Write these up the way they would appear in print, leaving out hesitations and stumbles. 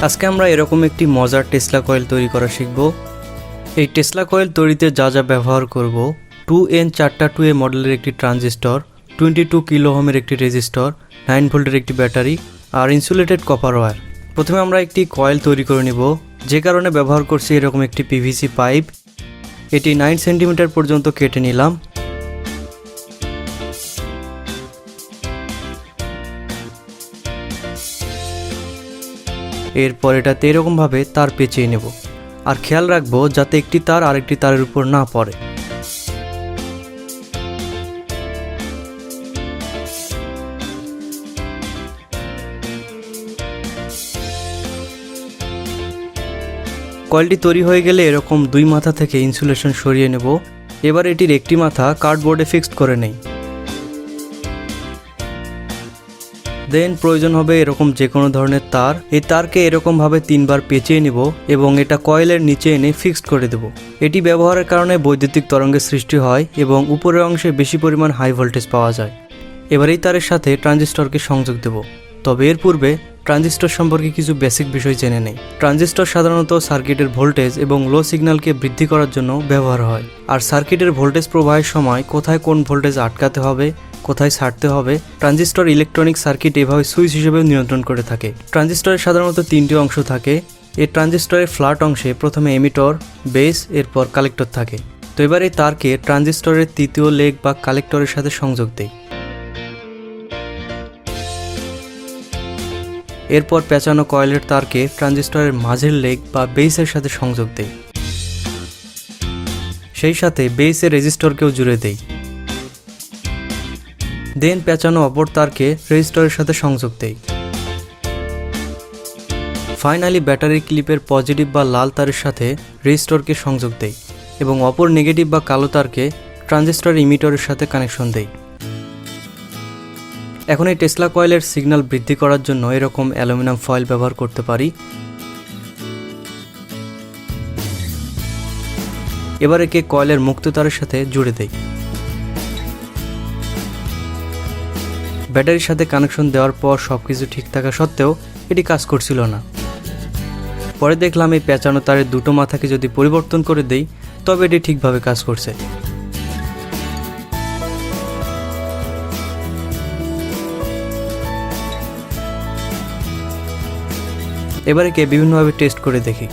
আজকে আমরা এরকম একটি মজার টেসলা কয়েল তৈরি করা শিখব। এই টেসলা কয়েল তৈরিতে যা যা ব্যবহার করব, 2N4A মডেলের একটি ট্রানজিস্টর, 22 কিলো ওহমের একটি রেজিস্টর, 9 ভোল্টের একটি ব্যাটারি আর ইনসুলেটেড কপার ওয়্যার। প্রথমে আমরা একটি কয়েল তৈরি করে নিব, যে কারণে ব্যবহার করছি এরকম একটি পিভিসি পাইপ। এটি 9 সেন্টিমিটার পর্যন্ত কেটে নিলাম। এরপর এটাতে এরকমভাবে তার পেঁচিয়ে নেব, আর খেয়াল রাখবো যাতে একটি তার আরেকটি তারের উপর না পড়ে। কয়েলটি তৈরি হয়ে গেলে এরকম দুই মাথা থেকে ইনসুলেশন সরিয়ে নেব। এবার এটির একটি মাথা কার্ডবোর্ডে ফিক্সড করে নেই। দেন প্রয়োজন হবে এরকম যে কোনো ধরনের তার। এই তারকে এরকমভাবে 3 বার পেঁচিয়ে নিব এবং এটা কয়েলের নিচে এনে ফিক্সড করে দেব। এটি ব্যবহারের কারণে বৈদ্যুতিক তরঙ্গের সৃষ্টি হয় এবং উপরের অংশে বেশি পরিমাণ হাই ভোল্টেজ পাওয়া যায়। এবার এই তারের সাথে ট্রানজিস্টরকে সংযোগ দেব। তবে এর পূর্বে ট্রানজিস্টর সম্পর্কে কিছু বেসিক বিষয় জেনে নেই। ট্রানজিস্টর সাধারণত সার্কিটের ভোল্টেজ এবং লো সিগন্যালকে বৃদ্ধি করার জন্য ব্যবহার হয়। আর সার্কিটের ভোল্টেজ প্রবাহের সময় কোথায় কোন ভোল্টেজ আটকাতে হবে, কোথায় ছাড়তে হবে, ট্রানজিস্টর ইলেকট্রনিক সার্কিট এভাবে সুইচ হিসেবে নিয়ন্ত্রণ করে থাকে। ট্রানজিস্টরের সাধারণত 3টি অংশ থাকে। এই ট্রানজিস্টরের ফ্ল্যাট অংশে প্রথমে এমিটর, বেস, এরপর কালেক্টর থাকে। তো এবার এই তারকে ট্রানজিস্টরের তৃতীয় লেগ বা কালেক্টরের সাথে সংযোগ দেই। এরপর পেঁচানো কয়েলের তারকে ট্রানজিস্টরের মাঝের লেগ বা বেসের সাথে সংযোগ দেই। সেই সাথে বেসের রেজিস্টরকেও জুড়ে দেই। দেন পেঁচানো অপর তারকে রেজিস্টরের সাথে সংযোগ দেই। ফাইনালি ব্যাটারি ক্লিপের পজিটিভ বা লাল তারের সাথে রেজিস্টরকে সংযোগ দেই এবং অপর নেগেটিভ বা কালো তারকে ট্রানজিস্টর ইমিটরের সাথে কানেকশন দেই। এখন এই টেসলা কয়েলের সিগন্যাল বৃদ্ধি করার জন্য এরকম অ্যালুমিনিয়াম ফয়েল ব্যবহার করতে পারি। এবার একে কয়েলের মুক্ত তারের সাথে জুড়ে দেই। ব্যাটারির সাথে কানেকশন দেওয়ার পর সবকিছু ঠিক থাকা সত্ত্বেও এটি কাজ করছিল না। পরে দেখলাম এই পেঁচানো তারের দুটো মাথাকে যদি পরিবর্তন করে দেই তবে এটি ঠিকভাবে কাজ করছে। এবার একে বিভিন্নভাবে টেস্ট করে দেখি।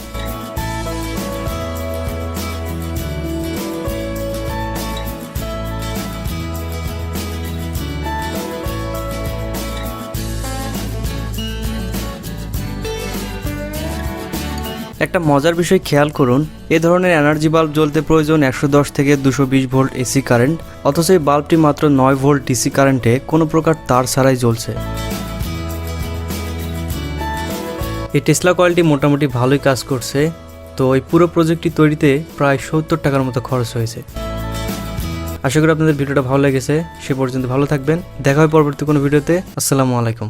একটা মজার বিষয় খেয়াল করুন, এ ধরনের এনার্জি বাল্ব জ্বলতে প্রয়োজন 110 থেকে 220 ভোল্ট এসি কারেন্ট, অথচ এই বাল্বটি মাত্র 9 ভোল্ট ডিসি কারেন্টে কোনো প্রকার তার ছাড়াই জ্বলছে। এই টেসলা কয়েলটি মোটামুটি ভালোই কাজ করছে। তো এই পুরো প্রজেক্টটি তৈরিতে প্রায় 70 টাকার মতো খরচ হয়েছে। আশা করি আপনাদের ভিডিওটা ভালো লেগেছে। সে পর্যন্ত ভালো থাকবেন। দেখা হয় পরবর্তী কোনো ভিডিওতে। আসসালামু আলাইকুম।